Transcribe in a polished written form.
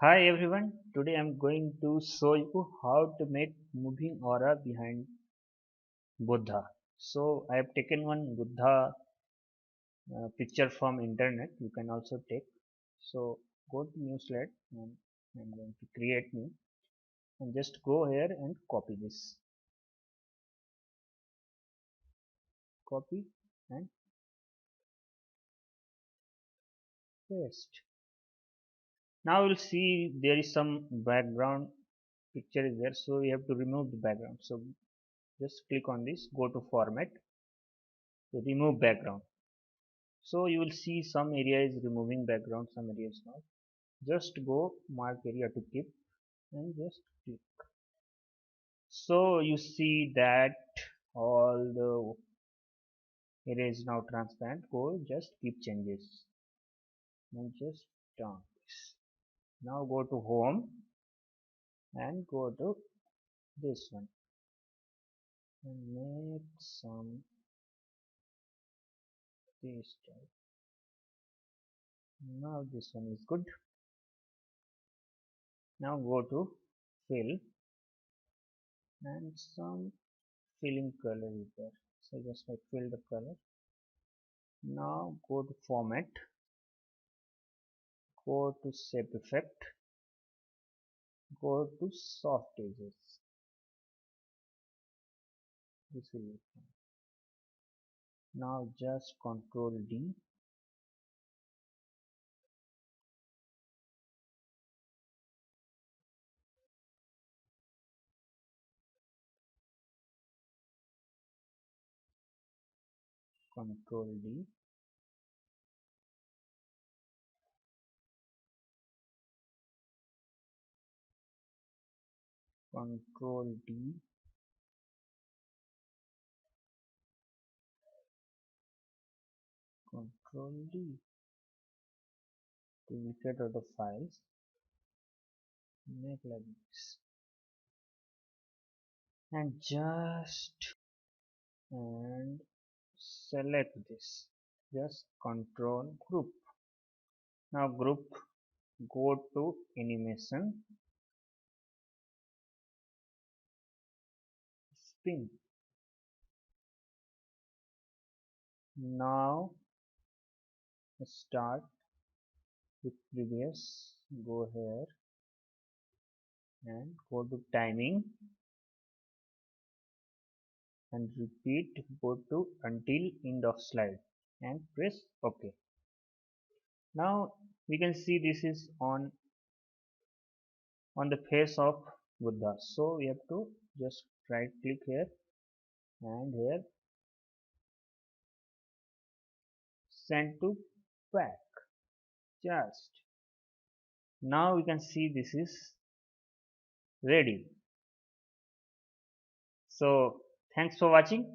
Hi everyone, today I'm going to show you how to make moving aura behind Buddha. So I have taken one Buddha picture from internet. You can also take. So go to new slide and I'm going to create new and just go here and copy this. Copy and paste. Now you'll see there is some background picture is there. So we have to remove the background. So just click on this, go to format, remove background. So you will see some area is removing background, some areas not. Just go mark area to keep and just click. So you see that all the area is now transparent. Go just keep changes and just done this. Now go to home and go to this one and make some this type. Now this one is good. Now go to fill and some filling color is there. So just like fill the color. Now go to format, go to shape effect, go to soft edges. This will be fine. Now just control D, control D, control D, control D. Duplicate of the files, make like this, and just and select this. Just control group. Now group, go to animation, spin. Now start with previous, go here and go to timing and repeat, go to until end of slide and press OK. Now we can see this is on the face of Buddha. So we have to just right click here and here send to back. Just now we can see this is ready. So thanks for watching.